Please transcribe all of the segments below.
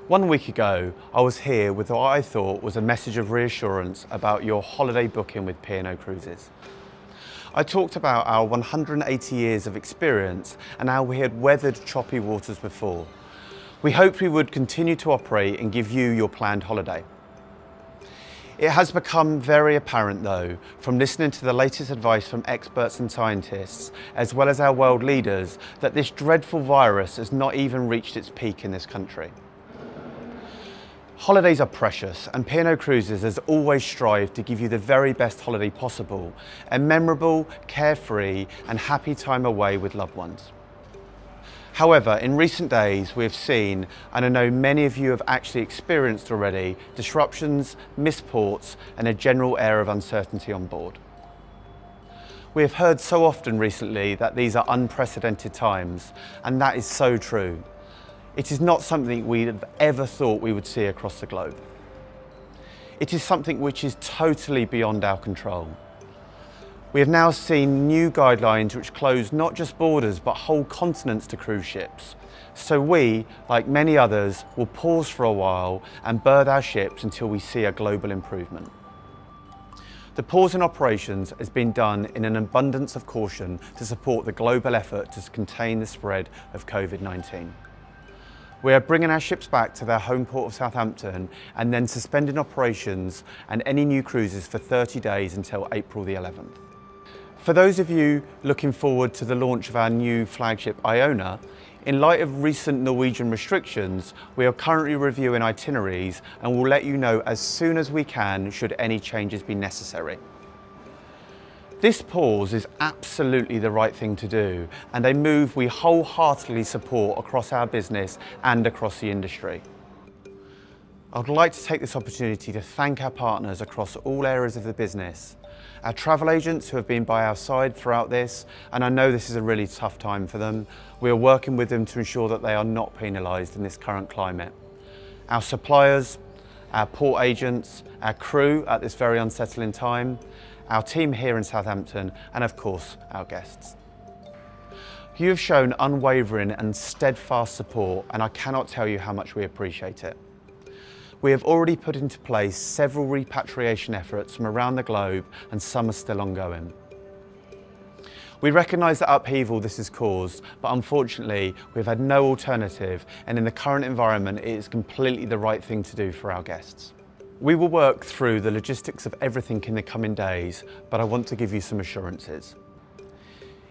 1 week ago, I was here with what I thought was a message of reassurance about your holiday booking with P&O Cruises. I talked about our 180 years of experience and how we had weathered choppy waters before. We hoped we would continue to operate and give you your planned holiday. It has become very apparent though, from listening to the latest advice from experts and scientists, as well as our world leaders, that this dreadful virus has not even reached its peak in this country. Holidays are precious, and P&O Cruises has always strived to give you the very best holiday possible, a memorable, carefree and happy time away with loved ones. However, in recent days we have seen, and I know many of you have actually experienced already, disruptions, missed ports and a general air of uncertainty on board. We have heard so often recently that these are unprecedented times, and that is so true. It is not something we have ever thought we would see across the globe. It is something which is totally beyond our control. We have now seen new guidelines which close not just borders but whole continents to cruise ships. So we, like many others, will pause for a while and berth our ships until we see a global improvement. The pause in operations has been done in an abundance of caution to support the global effort to contain the spread of COVID-19. We are bringing our ships back to their home port of Southampton and then suspending operations and any new cruises for 30 days until April the 11th. For those of you looking forward to the launch of our new flagship Iona, in light of recent Norwegian restrictions, we are currently reviewing itineraries and will let you know as soon as we can should any changes be necessary. This pause is absolutely the right thing to do and a move we wholeheartedly support across our business and across the industry. I would like to take this opportunity to thank our partners across all areas of the business, our travel agents who have been by our side throughout this, and I know this is a really tough time for them. We are working with them to ensure that they are not penalised in this current climate. Our suppliers, our port agents, our crew at this very unsettling time, our team here in Southampton, and of course, our guests. You have shown unwavering and steadfast support, and I cannot tell you how much we appreciate it. We have already put into place several repatriation efforts from around the globe, and some are still ongoing. We recognise the upheaval this has caused, but unfortunately, we've had no alternative, and in the current environment, it is completely the right thing to do for our guests. We will work through the logistics of everything in the coming days, but I want to give you some assurances.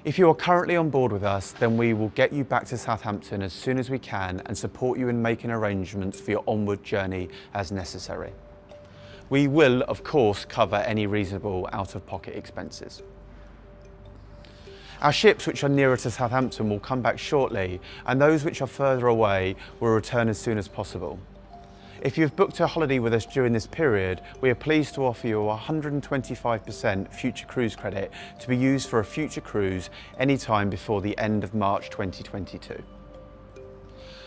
If you are currently on board with us, then we will get you back to Southampton as soon as we can and support you in making arrangements for your onward journey as necessary. We will, of course, cover any reasonable out-of-pocket expenses. Our ships which are nearer to Southampton will come back shortly, and those which are further away will return as soon as possible. If you have booked a holiday with us during this period, we are pleased to offer you a 125% future cruise credit to be used for a future cruise anytime before the end of March 2022.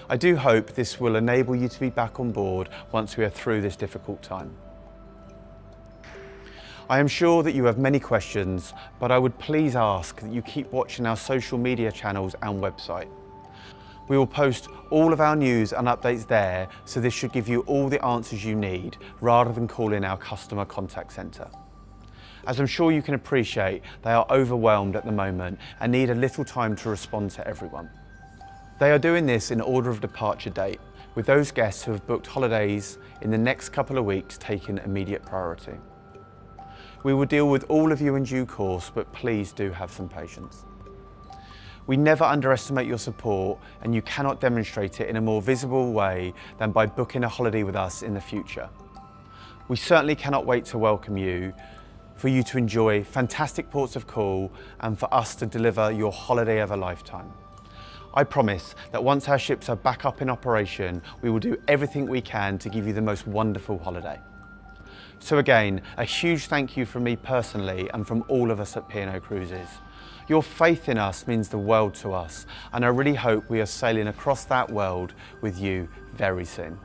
I do hope this will enable you to be back on board once we are through this difficult time. I am sure that you have many questions, but I would please ask that you keep watching our social media channels and website. We will post all of our news and updates there, so this should give you all the answers you need, rather than calling our customer contact centre. As I'm sure you can appreciate, they are overwhelmed at the moment and need a little time to respond to everyone. They are doing this in order of departure date, with those guests who have booked holidays in the next couple of weeks taking immediate priority. We will deal with all of you in due course, but please do have some patience. We never underestimate your support, and you cannot demonstrate it in a more visible way than by booking a holiday with us in the future. We certainly cannot wait to welcome you, for you to enjoy fantastic ports of call, and for us to deliver your holiday of a lifetime. I promise that once our ships are back up in operation, we will do everything we can to give you the most wonderful holiday. So again, a huge thank you from me personally and from all of us at P&O Cruises. Your faith in us means the world to us, and I really hope we are sailing across that world with you very soon.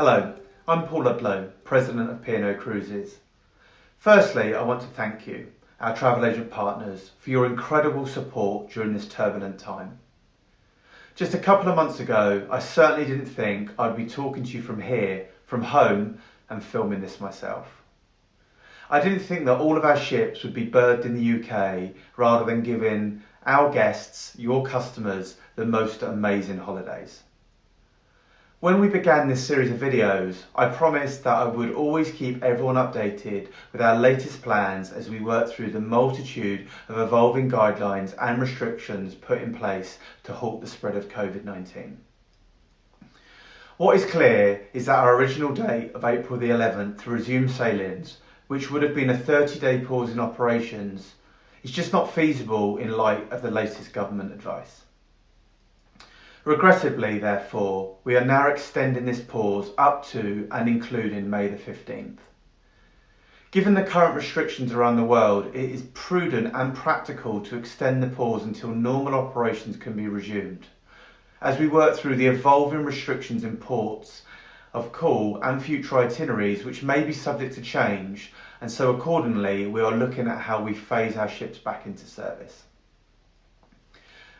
Hello, I'm Paul Ludlow, President of P&O Cruises. Firstly, I want to thank you, our travel agent partners, for your incredible support during this turbulent time. Just a couple of months ago, I certainly didn't think I'd be talking to you from here, from home, and filming this myself. I didn't think that all of our ships would be berthed in the UK rather than giving our guests, your customers, the most amazing holidays. When we began this series of videos, I promised that I would always keep everyone updated with our latest plans as we work through the multitude of evolving guidelines and restrictions put in place to halt the spread of COVID-19. What is clear is that our original date of April the 11th to resume sailings, which would have been a 30-day pause in operations, is just not feasible in light of the latest government advice. Regrettably, therefore, we are now extending this pause up to and including May the 15th. Given the current restrictions around the world, it is prudent and practical to extend the pause until normal operations can be resumed, as we work through the evolving restrictions in ports of call and future itineraries which may be subject to change, and so accordingly we are looking at how we phase our ships back into service.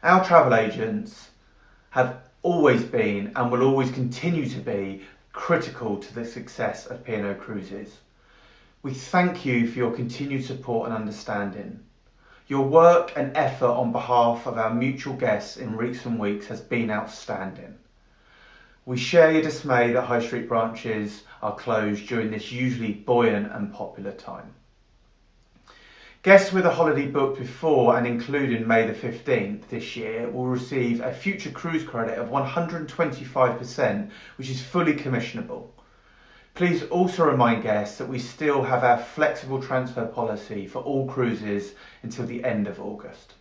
Our travel agents have always been and will always continue to be critical to the success of P&O Cruises. We thank you for your continued support and understanding. Your work and effort on behalf of our mutual guests in recent weeks has been outstanding. We share your dismay that high street branches are closed during this usually buoyant and popular time. Guests with a holiday booked before and including May the 15th this year will receive a future cruise credit of 125%, which is fully commissionable. Please also remind guests that we still have our flexible transfer policy for all cruises until the end of August.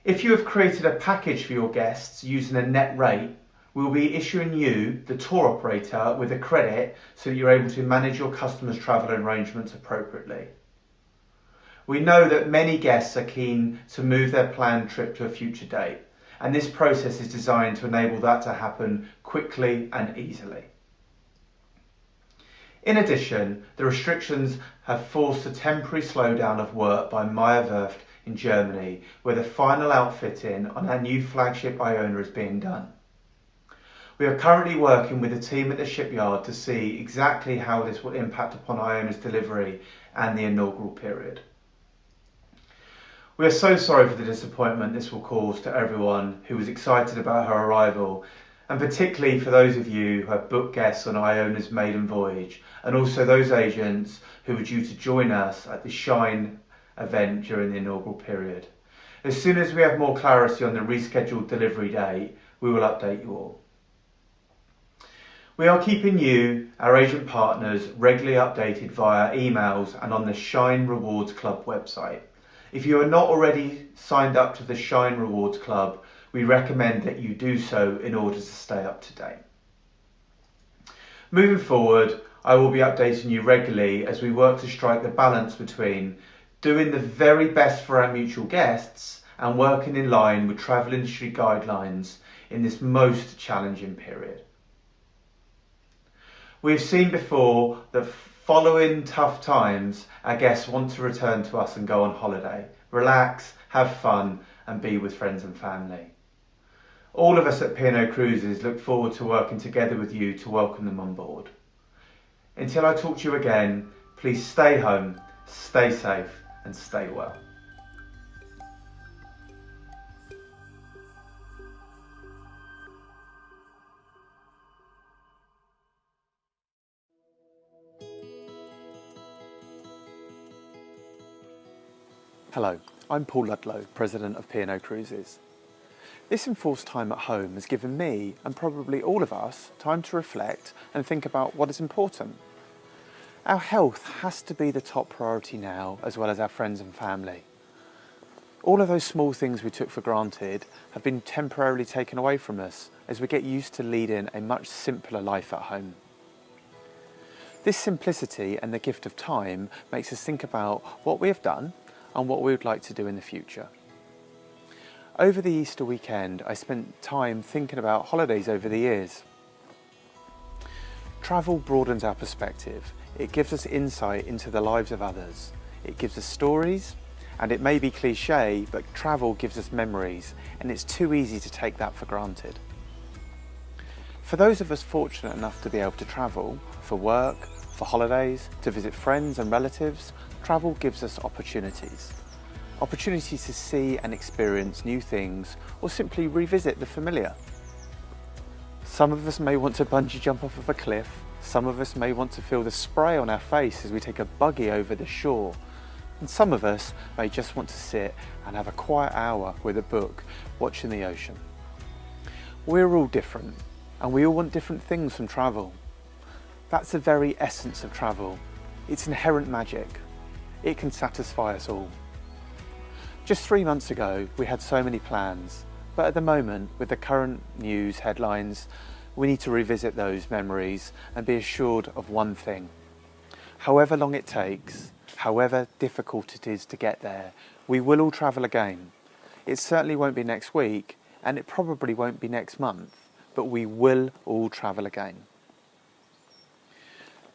If you have created a package for your guests using a net rate, we will be issuing you, the tour operator, with a credit so that you're able to manage your customers' travel arrangements appropriately. We know that many guests are keen to move their planned trip to a future date, and this process is designed to enable that to happen quickly and easily. In addition, the restrictions have forced a temporary slowdown of work by Meyer Werft in Germany, where the final outfitting on our new flagship Iona is being done. We are currently working with the team at the shipyard to see exactly how this will impact upon Iona's delivery and the inaugural period. We are so sorry for the disappointment this will cause to everyone who was excited about her arrival, and particularly for those of you who have booked guests on Iona's maiden voyage, and also those agents who were due to join us at the Shine event during the inaugural period. As soon as we have more clarity on the rescheduled delivery date, we will update you all. We are keeping you, our agent partners, regularly updated via emails and on the Shine Rewards Club website. If you are not already signed up to the Shine Rewards Club, we recommend that you do so in order to stay up to date. Moving forward, I will be updating you regularly as we work to strike the balance between doing the very best for our mutual guests and working in line with travel industry guidelines in this most challenging period. We have seen before that following tough times, our guests want to return to us and go on holiday, relax, have fun, and be with friends and family. All of us at P&O Cruises look forward to working together with you to welcome them on board. Until I talk to you again, please stay home, stay safe, and stay well. Hello, I'm Paul Ludlow, President of P&O Cruises. This enforced time at home has given me, and probably all of us, time to reflect and think about what is important. Our health has to be the top priority now, as well as our friends and family. All of those small things we took for granted have been temporarily taken away from us as we get used to leading a much simpler life at home. This simplicity and the gift of time makes us think about what we have done and what we would like to do in the future. Over the Easter weekend, I spent time thinking about holidays over the years. Travel broadens our perspective. It gives us insight into the lives of others. It gives us stories, and it may be cliche, but travel gives us memories, and it's too easy to take that for granted. For those of us fortunate enough to be able to travel, for work, for holidays, to visit friends and relatives, travel gives us opportunities. Opportunities to see and experience new things, or simply revisit the familiar. Some of us may want to bungee jump off of a cliff. Some of us may want to feel the spray on our face as we take a buggy over the shore. And some of us may just want to sit and have a quiet hour with a book, watching the ocean. We're all different, and we all want different things from travel. That's the very essence of travel. It's inherent magic. It can satisfy us all. Just 3 months ago, we had so many plans, but at the moment, with the current news headlines, we need to revisit those memories and be assured of one thing. However long it takes, however difficult it is to get there, we will all travel again. It certainly won't be next week, and it probably won't be next month, but we will all travel again.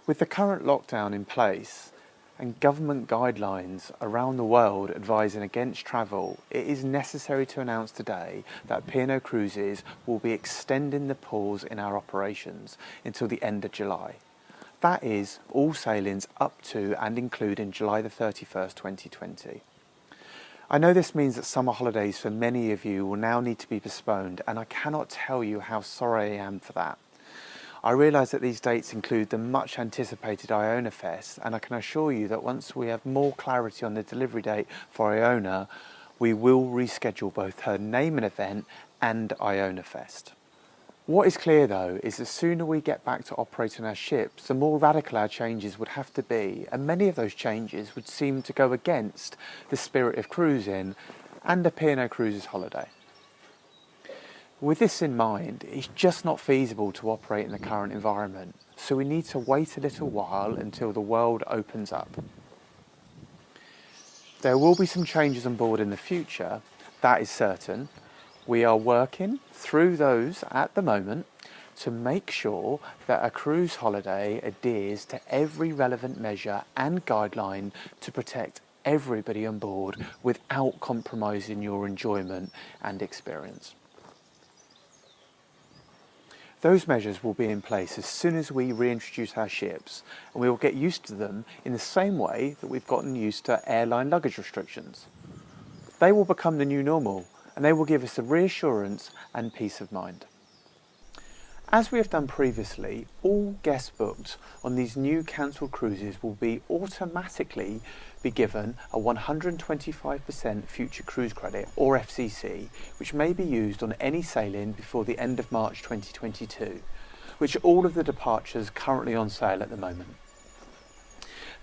With the current lockdown in place and government guidelines around the world advising against travel, it is necessary to announce today that P&O Cruises will be extending the pause in our operations until the end of July. That is, all sailings up to and including July the 31st, 2020. I know this means that summer holidays for many of you will now need to be postponed, and I cannot tell you how sorry I am for that. I realise that these dates include the much anticipated Iona Fest, and I can assure you that once we have more clarity on the delivery date for Iona, we will reschedule both her naming event and Iona Fest. What is clear though is the sooner we get back to operating our ships, the more radical our changes would have to be, and many of those changes would seem to go against the spirit of cruising and a P&O Cruises holiday. With this in mind, it's just not feasible to operate in the current environment, so we need to wait a little while until the world opens up. There will be some changes on board in the future, that is certain. We are working through those at the moment to make sure that a cruise holiday adheres to every relevant measure and guideline to protect everybody on board without compromising your enjoyment and experience. Those measures will be in place as soon as we reintroduce our ships, and we will get used to them in the same way that we've gotten used to airline luggage restrictions. They will become the new normal, and they will give us the reassurance and peace of mind. As we have done previously, all guests booked on these new cancelled cruises will be automatically given a 125% future cruise credit, or FCC, which may be used on any sailing before the end of March 2022, which are all of the departures currently on sale at the moment.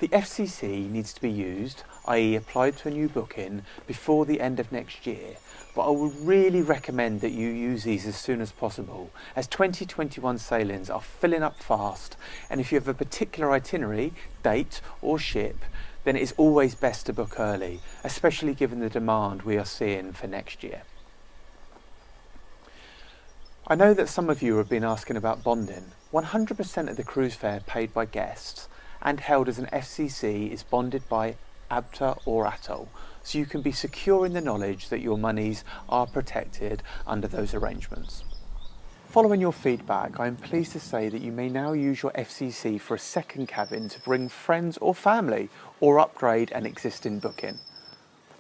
The FCC needs to be used, i.e. applied to a new booking, before the end of next year, but I would really recommend that you use these as soon as possible, as 2021 sailings are filling up fast, and if you have a particular itinerary, date or ship, then it is always best to book early, especially given the demand we are seeing for next year. I know that some of you have been asking about bonding. 100% of the cruise fare paid by guests and held as an FCC is bonded by ABTA or ATOL, so you can be secure in the knowledge that your monies are protected under those arrangements. Following your feedback, I am pleased to say that you may now use your FCC for a second cabin to bring friends or family or upgrade an existing booking.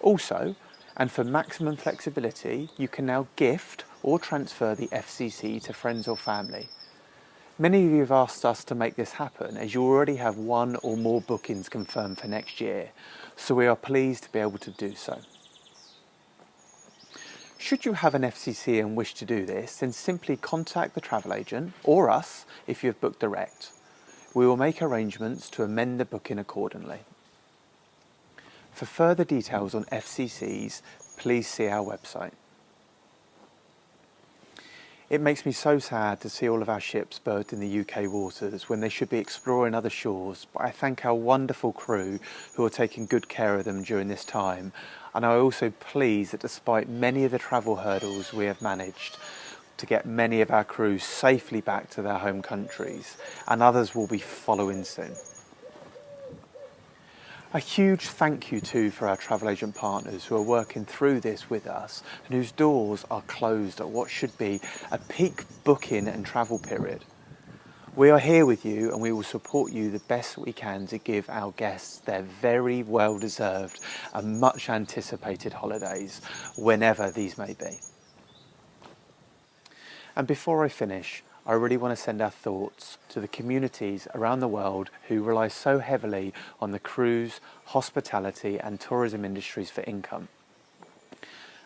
Also, and for maximum flexibility, you can now gift or transfer the FCC to friends or family. Many of you have asked us to make this happen as you already have one or more bookings confirmed for next year, so we are pleased to be able to do so. Should you have an FCC and wish to do this, then simply contact the travel agent or us if you have booked direct. We will make arrangements to amend the booking accordingly. For further details on FCCs, please see our website. It makes me so sad to see all of our ships berthed in the UK waters when they should be exploring other shores, but I thank our wonderful crew who are taking good care of them during this time, and I'm also pleased that despite many of the travel hurdles we have managed, to get many of our crews safely back to their home countries, and others will be following soon. A huge thank you too for our travel agent partners who are working through this with us and whose doors are closed at what should be a peak booking and travel period. We are here with you and we will support you the best we can to give our guests their very well deserved and much anticipated holidays, whenever these may be. And before I finish, I really want to send our thoughts to the communities around the world who rely so heavily on the cruise, hospitality and tourism industries for income.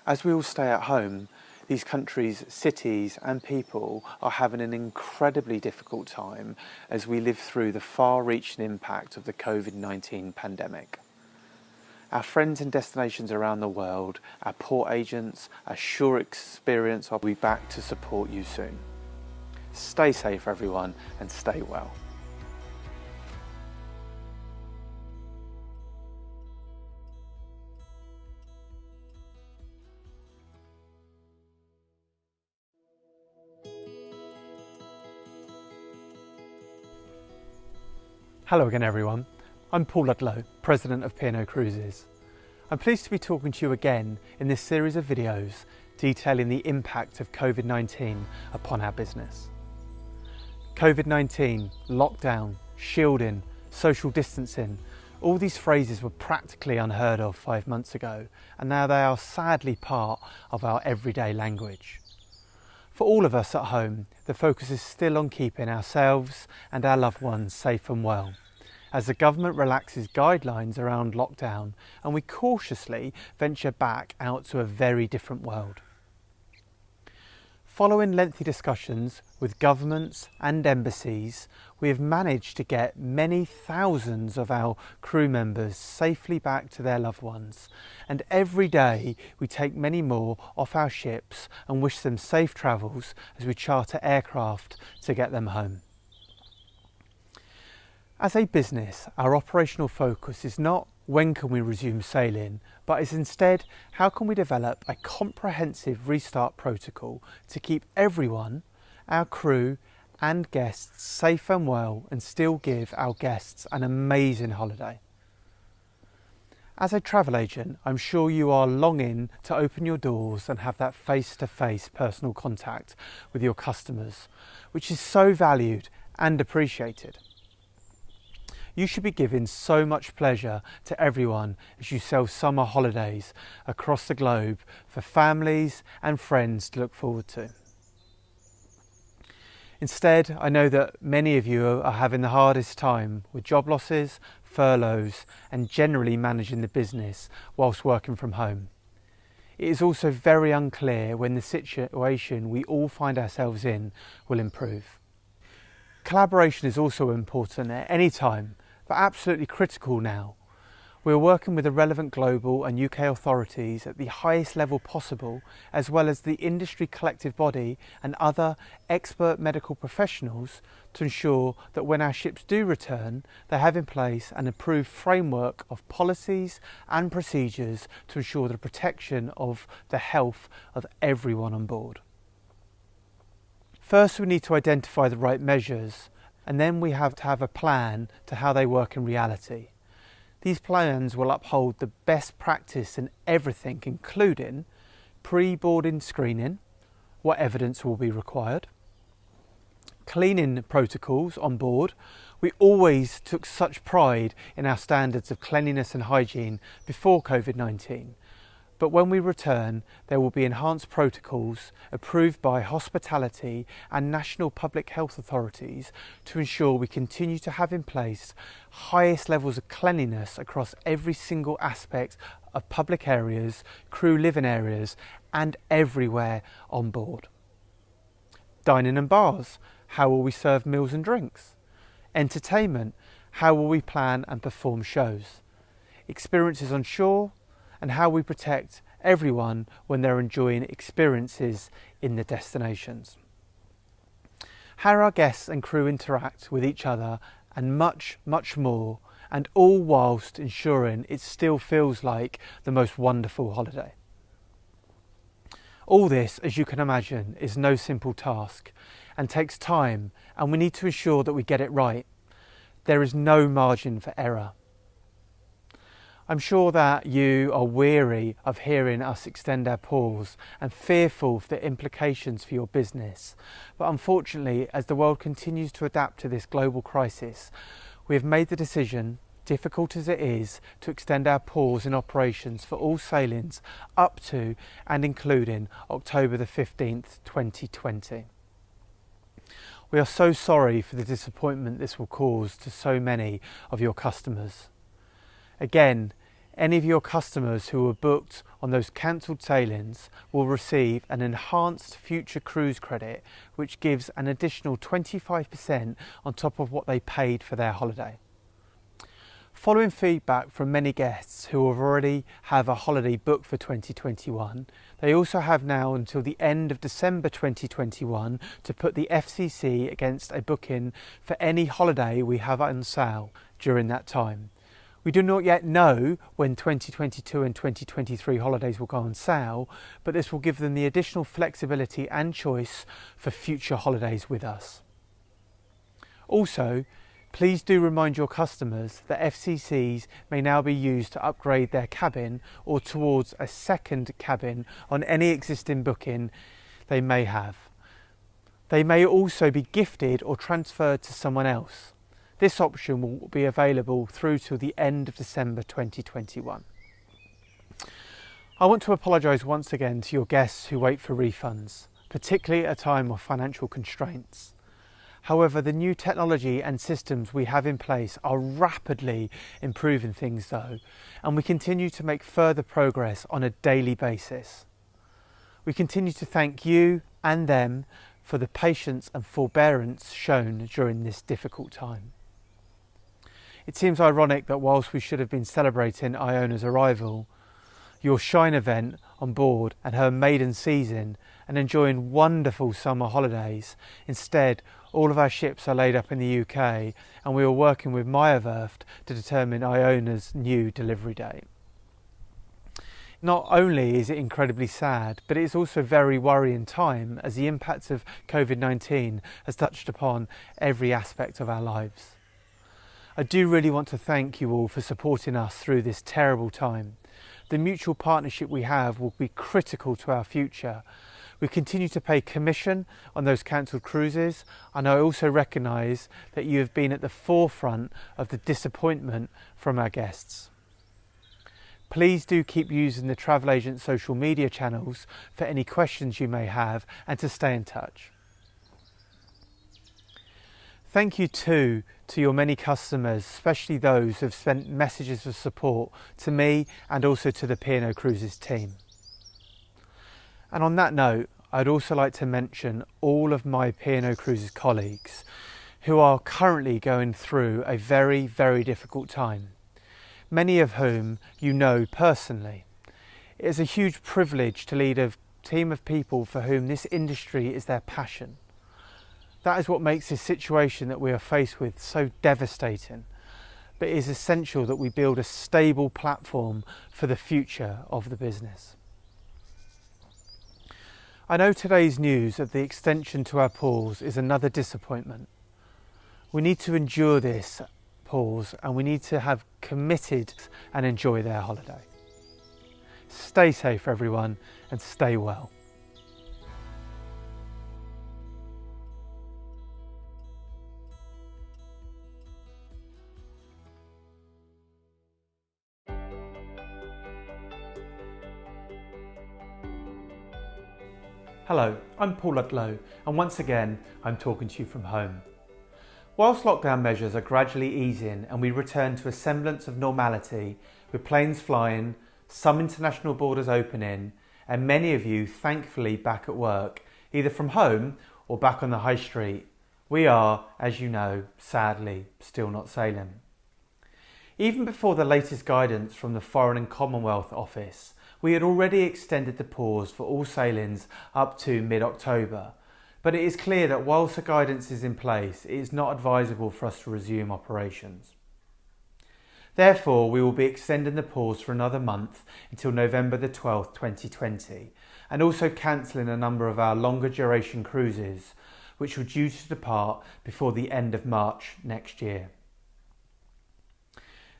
As we all stay at home, these countries, cities and people are having an incredibly difficult time as we live through the far-reaching impact of the COVID-19 pandemic. Our friends and destinations around the world, our port agents, our Sure Experience will be back to support you soon. Stay safe everyone and stay well. Hello again everyone, I'm Paul Ludlow, President of P&O Cruises. I'm pleased to be talking to you again in this series of videos detailing the impact of COVID-19 upon our business. COVID-19, lockdown, shielding, social distancing, all these phrases were practically unheard of 5 months ago, and now they are sadly part of our everyday language. For all of us at home, the focus is still on keeping ourselves and our loved ones safe and well, as the government relaxes guidelines around lockdown and we cautiously venture back out to a very different world. Following lengthy discussions with governments and embassies, we have managed to get many thousands of our crew members safely back to their loved ones, and every day we take many more off our ships and wish them safe travels as we charter aircraft to get them home. As a business, our operational focus is not when can we resume sailing, but is instead how can we develop a comprehensive restart protocol to keep everyone, our crew and guests safe and well and still give our guests an amazing holiday. As a travel agent, I'm sure you are longing to open your doors and have that face-to-face personal contact with your customers, which is so valued and appreciated. You should be giving so much pleasure to everyone as you sell summer holidays across the globe for families and friends to look forward to. Instead, I know that many of you are having the hardest time with job losses, furloughs, and generally managing the business whilst working from home. It is also very unclear when the situation we all find ourselves in will improve. Collaboration is also important at any time, but absolutely critical now. We are working with the relevant global and UK authorities at the highest level possible, as well as the industry collective body and other expert medical professionals to ensure that when our ships do return, they have in place an approved framework of policies and procedures to ensure the protection of the health of everyone on board. First, we need to identify the right measures, and then we have to have a plan to how they work in reality. These plans will uphold the best practice in everything, including pre-boarding screening, what evidence will be required, cleaning protocols on board. We always took such pride in our standards of cleanliness and hygiene before COVID-19. But when we return, there will be enhanced protocols approved by hospitality and national public health authorities to ensure we continue to have in place highest levels of cleanliness across every single aspect of public areas, crew living areas, and everywhere on board. Dining and bars, how will we serve meals and drinks? Entertainment, how will we plan and perform shows? Experiences on shore, and how we protect everyone when they're enjoying experiences in the destinations. How our guests and crew interact with each other, and much, much more, and all whilst ensuring it still feels like the most wonderful holiday. All this, as you can imagine, is no simple task and takes time, and we need to ensure that we get it right. There is no margin for error. I'm sure that you are weary of hearing us extend our pause and fearful of the implications for your business. But unfortunately, as the world continues to adapt to this global crisis, we have made the decision, difficult as it is, to extend our pause in operations for all sailings up to and including October the 15th, 2020. We are so sorry for the disappointment this will cause to so many of your customers. Again, any of your customers who were booked on those cancelled sailings will receive an enhanced future cruise credit, which gives an additional 25% on top of what they paid for their holiday. Following feedback from many guests who already have a holiday booked for 2021, they also have now until the end of December 2021 to put the FCC against a booking for any holiday we have on sale during that time. We do not yet know when 2022 and 2023 holidays will go on sale, but this will give them the additional flexibility and choice for future holidays with us. Also, please do remind your customers that FCCs may now be used to upgrade their cabin or towards a second cabin on any existing booking they may have. They may also be gifted or transferred to someone else. This option will be available through to the end of December 2021. I want to apologise once again to your guests who wait for refunds, particularly at a time of financial constraints. However, the new technology and systems we have in place are rapidly improving things though, and we continue to make further progress on a daily basis. We continue to thank you and them for the patience and forbearance shown during this difficult time. It seems ironic that whilst we should have been celebrating Iona's arrival, your Shine event on board and her maiden season and enjoying wonderful summer holidays, instead all of our ships are laid up in the UK and we are working with Mayawerft to determine Iona's new delivery date. Not only is it incredibly sad, but it is also very worrying time as the impacts of COVID-19 has touched upon every aspect of our lives. I do really want to thank you all for supporting us through this terrible time. The mutual partnership we have will be critical to our future. We continue to pay commission on those cancelled cruises, and I also recognise that you have been at the forefront of the disappointment from our guests. Please do keep using the travel agent social media channels for any questions you may have and to stay in touch. Thank you too to your many customers, especially those who have sent messages of support to me and also to the P&O Cruises team. And on that note, I'd also like to mention all of my P&O Cruises colleagues who are currently going through a very, very difficult time, many of whom you know personally. It is a huge privilege to lead a team of people for whom this industry is their passion. That is what makes this situation that we are faced with so devastating, but it is essential that we build a stable platform for the future of the business. I know today's news of the extension to our pause is another disappointment. We need to endure this pause and we need to have committed and enjoy their holiday. Stay safe everyone and stay well. Hello, I'm Paul Ludlow, and once again, I'm talking to you from home. Whilst lockdown measures are gradually easing and we return to a semblance of normality, with planes flying, some international borders opening, and many of you thankfully back at work, either from home or back on the high street, we are, as you know, sadly, still not sailing. Even before the latest guidance from the Foreign and Commonwealth Office, we had already extended the pause for all sailings up to mid-October, but it is clear that whilst the guidance is in place, it is not advisable for us to resume operations. Therefore, we will be extending the pause for another month until November the 12th, 2020, and also cancelling a number of our longer duration cruises, which were due to depart before the end of March next year.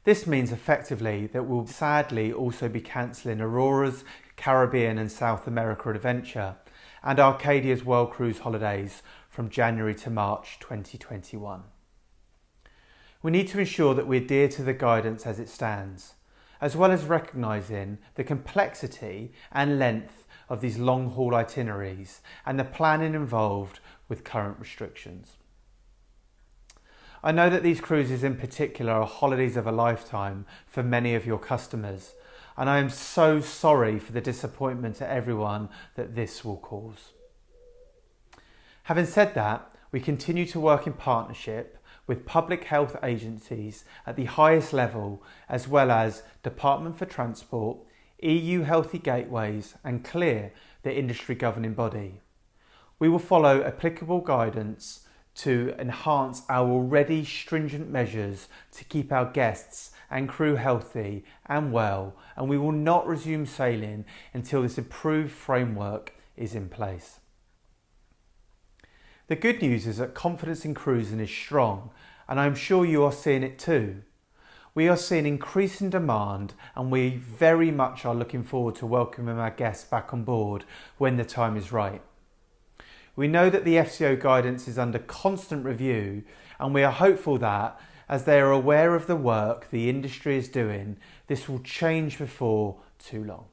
This means effectively that we'll sadly also be cancelling Aurora's Caribbean and South America adventure and Arcadia's World Cruise holidays from January to March 2021. We need to ensure that we adhere to the guidance as it stands, as well as recognising the complexity and length of these long-haul itineraries and the planning involved with current restrictions. I know that these cruises in particular are holidays of a lifetime for many of your customers, and I am so sorry for the disappointment to everyone that this will cause. Having said that, we continue to work in partnership with public health agencies at the highest level, as well as Department for Transport, EU Healthy Gateways and CLEAR, the industry governing body. We will follow applicable guidance to enhance our already stringent measures to keep our guests and crew healthy and well, and we will not resume sailing until this improved framework is in place. The good news is that confidence in cruising is strong, and I'm sure you are seeing it too. We are seeing increasing demand, and we very much are looking forward to welcoming our guests back on board when the time is right. We know that the FCO guidance is under constant review, and we are hopeful that, as they are aware of the work the industry is doing, this will change before too long.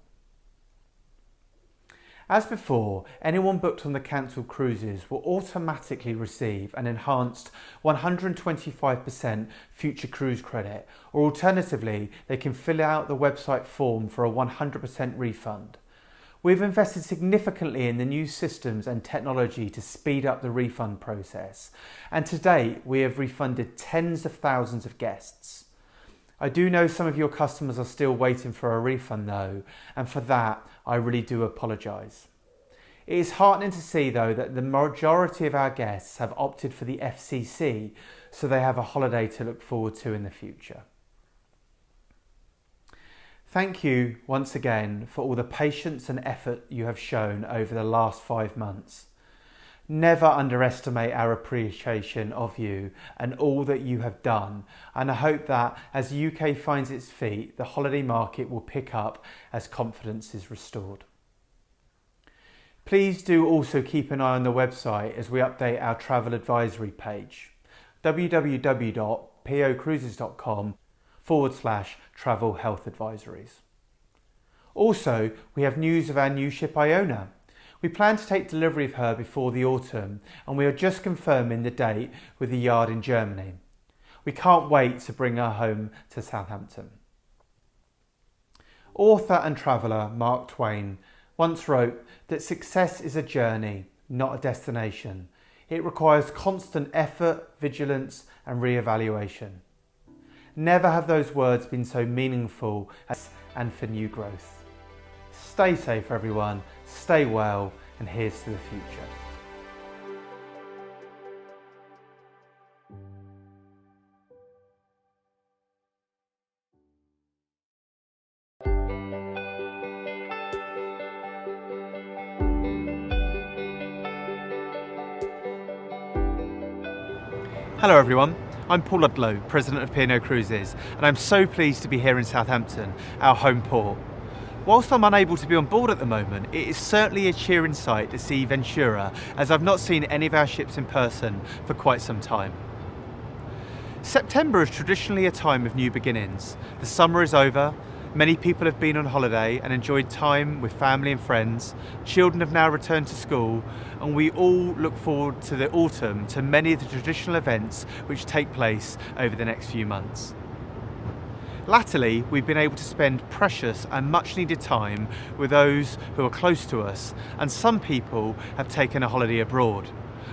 As before, anyone booked on the cancelled cruises will automatically receive an enhanced 125% future cruise credit, or alternatively, they can fill out the website form for a 100% refund. We've invested significantly in the new systems and technology to speed up the refund process, and to date we have refunded tens of thousands of guests. I do know some of your customers are still waiting for a refund though, and for that I really do apologise. It is heartening to see though that the majority of our guests have opted for the FCC, so they have a holiday to look forward to in the future. Thank you once again for all the patience and effort you have shown over the last 5 months. Never underestimate our appreciation of you and all that you have done, and I hope that as the UK finds its feet, the holiday market will pick up as confidence is restored. Please do also keep an eye on the website as we update our travel advisory page, www.podcruises.com/travel health advisories. Also, we have news of our new ship Iona. We plan to take delivery of her before the autumn, and we are just confirming the date with the yard in Germany. We can't wait to bring her home to Southampton. Author and traveller Mark Twain once wrote that success is a journey, not a destination. It requires constant effort, vigilance and re-evaluation. Never have those words been so meaningful and for new growth. Stay safe everyone, stay well, and here's to the future. Hello everyone, I'm Paul Ludlow, President of P&O Cruises, and I'm so pleased to be here in Southampton, our home port. Whilst I'm unable to be on board at the moment, it is certainly a cheering sight to see Ventura, as I've not seen any of our ships in person for quite some time. September is traditionally a time of new beginnings. The summer is over, many people have been on holiday and enjoyed time with family and friends, children have now returned to school, and we all look forward to the autumn to many of the traditional events which take place over the next few months. Latterly, we've been able to spend precious and much needed time with those who are close to us, and some people have taken a holiday abroad,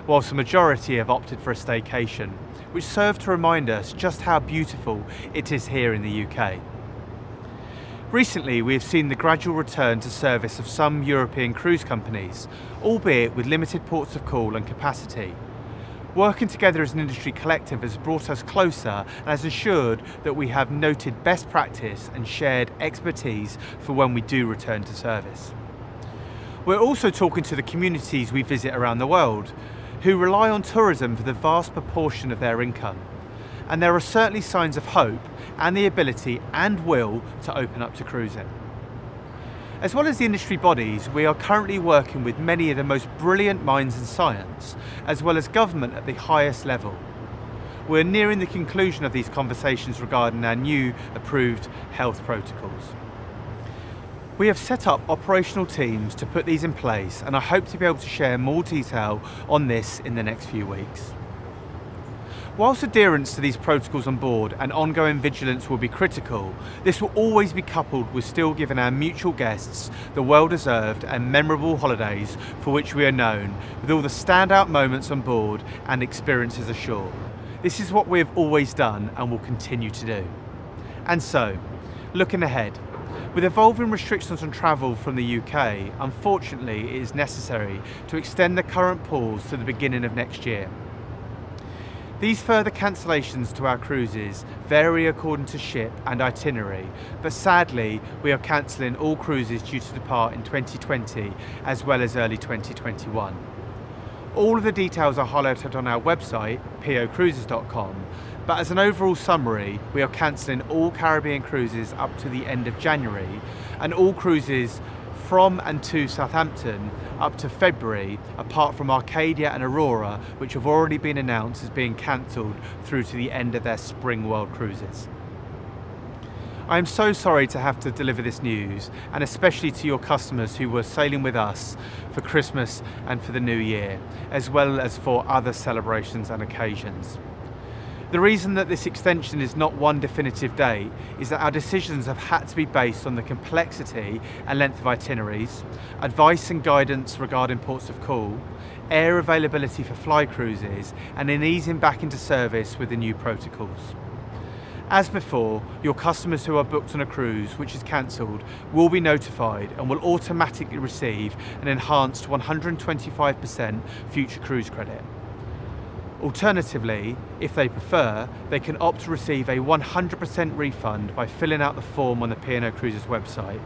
whilst the majority have opted for a staycation, which serve to remind us just how beautiful it is here in the UK. Recently, we have seen the gradual return to service of some European cruise companies, albeit with limited ports of call and capacity. Working together as an industry collective has brought us closer and has ensured that we have noted best practice and shared expertise for when we do return to service. We're also talking to the communities we visit around the world, who rely on tourism for the vast proportion of their income. And there are certainly signs of hope and the ability and will to open up to cruising. As well as the industry bodies, we are currently working with many of the most brilliant minds in science, as well as government at the highest level. We're nearing the conclusion of these conversations regarding our new approved health protocols. We have set up operational teams to put these in place, and I hope to be able to share more detail on this in the next few weeks. Whilst adherence to these protocols on board and ongoing vigilance will be critical, this will always be coupled with still giving our mutual guests the well-deserved and memorable holidays for which we are known, with all the standout moments on board and experiences ashore. This is what we have always done and will continue to do. And so, looking ahead, with evolving restrictions on travel from the UK, unfortunately it is necessary to extend the current pause to the beginning of next year. These further cancellations to our cruises vary according to ship and itinerary, but sadly we are cancelling all cruises due to depart in 2020 as well as early 2021. All of the details are highlighted on our website, POCruises.com, but as an overall summary, we are cancelling all Caribbean cruises up to the end of January and all cruises from and to Southampton up to February, apart from Arcadia and Aurora, which have already been announced as being cancelled through to the end of their spring world cruises. I am so sorry to have to deliver this news, and especially to your customers who were sailing with us for Christmas and for the New Year, as well as for other celebrations and occasions. The reason that this extension is not one definitive date is that our decisions have had to be based on the complexity and length of itineraries, advice and guidance regarding ports of call, air availability for fly cruises, and in easing back into service with the new protocols. As before, your customers who are booked on a cruise which is cancelled will be notified and will automatically receive an enhanced 125% future cruise credit. Alternatively, if they prefer, they can opt to receive a 100% refund by filling out the form on the P&O Cruises website.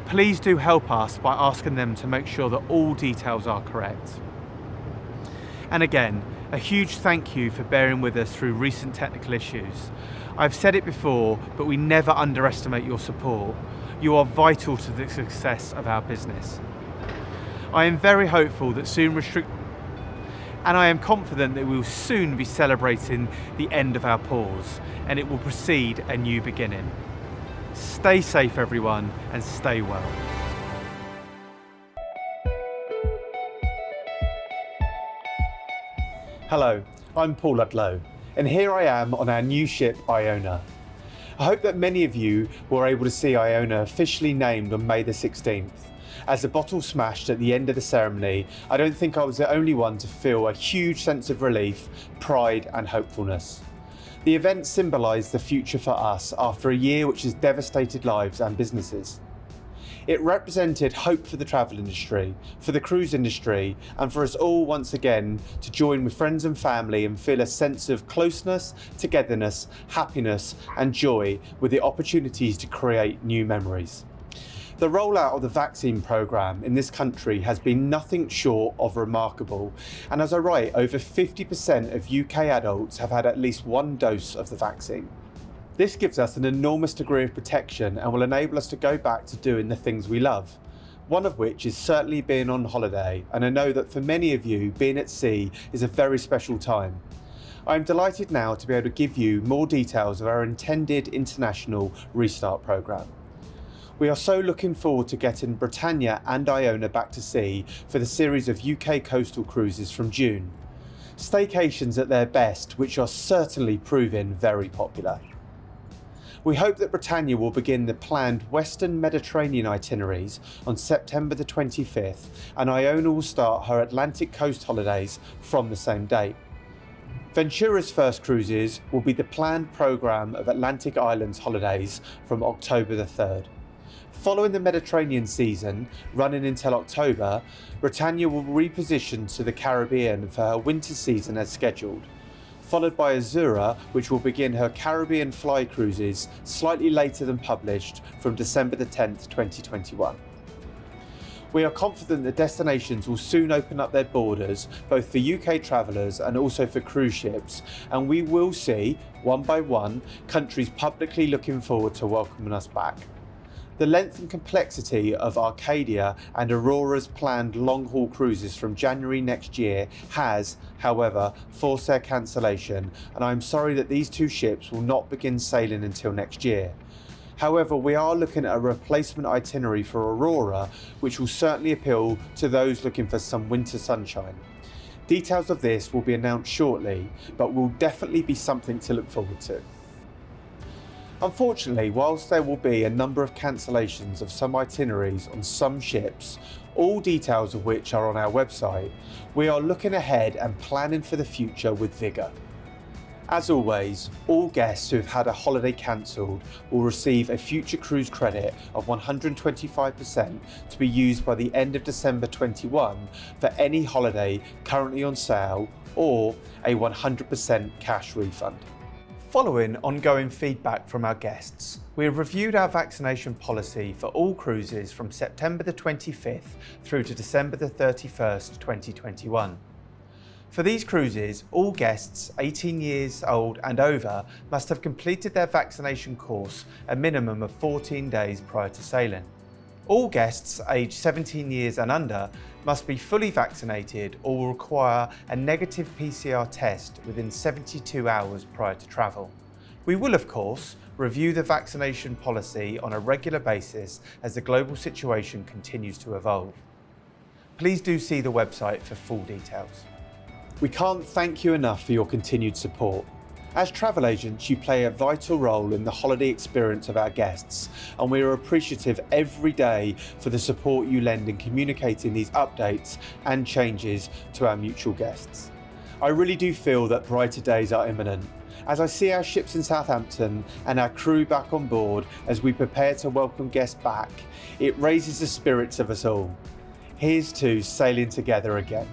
Please do help us by asking them to make sure that all details are correct. And again, a huge thank you for bearing with us through recent technical issues. I've said it before, but we never underestimate your support. You are vital to the success of our business. I am very hopeful that and I am confident that we will soon be celebrating the end of our pause, and it will precede a new beginning. Stay safe everyone, and stay well. Hello, I'm Paul Ludlow, and here I am on our new ship Iona. I hope that many of you were able to see Iona officially named on May the 16th. As the bottle smashed at the end of the ceremony, I don't think I was the only one to feel a huge sense of relief, pride and hopefulness. The event symbolised the future for us after a year which has devastated lives and businesses. It represented hope for the travel industry, for the cruise industry, and for us all once again to join with friends and family and feel a sense of closeness, togetherness, happiness and joy with the opportunities to create new memories. The rollout of the vaccine programme in this country has been nothing short of remarkable, and as I write, over 50% of UK adults have had at least one dose of the vaccine. This gives us an enormous degree of protection and will enable us to go back to doing the things we love, one of which is certainly being on holiday, and I know that for many of you, being at sea is a very special time. I am delighted now to be able to give you more details of our intended international restart programme. We are so looking forward to getting Britannia and Iona back to sea for the series of UK coastal cruises from June. Staycations at their best, which are certainly proving very popular. We hope that Britannia will begin the planned Western Mediterranean itineraries on September the 25th, and Iona will start her Atlantic coast holidays from the same date. Ventura's first cruises will be the planned programme of Atlantic Islands holidays from October the 3rd. Following the Mediterranean season, running until October, Britannia will reposition to the Caribbean for her winter season as scheduled, followed by Azura, which will begin her Caribbean fly cruises slightly later than published from December the 10th, 2021. We are confident that destinations will soon open up their borders, both for UK travellers and also for cruise ships, and we will see, one by one, countries publicly looking forward to welcoming us back. The length and complexity of Arcadia and Aurora's planned long-haul cruises from January next year has, however, forced their cancellation, and I am sorry that these two ships will not begin sailing until next year. However, we are looking at a replacement itinerary for Aurora, which will certainly appeal to those looking for some winter sunshine. Details of this will be announced shortly, but will definitely be something to look forward to. Unfortunately, whilst there will be a number of cancellations of some itineraries on some ships, all details of which are on our website, we are looking ahead and planning for the future with vigour. As always, all guests who have had a holiday cancelled will receive a future cruise credit of 125% to be used by the end of December 21 for any holiday currently on sale, or a 100% cash refund. Following ongoing feedback from our guests, we have reviewed our vaccination policy for all cruises from September the 25th through to December the 31st, 2021. For these cruises, all guests 18 years old and over must have completed their vaccination course a minimum of 14 days prior to sailing. All guests aged 17 years and under must be fully vaccinated or will require a negative PCR test within 72 hours prior to travel. We will, of course, review the vaccination policy on a regular basis as the global situation continues to evolve. Please do see the website for full details. We can't thank you enough for your continued support. As travel agents, you play a vital role in the holiday experience of our guests, and we are appreciative every day for the support you lend in communicating these updates and changes to our mutual guests. I really do feel that brighter days are imminent. As I see our ships in Southampton and our crew back on board as we prepare to welcome guests back, it raises the spirits of us all. Here's to sailing together again.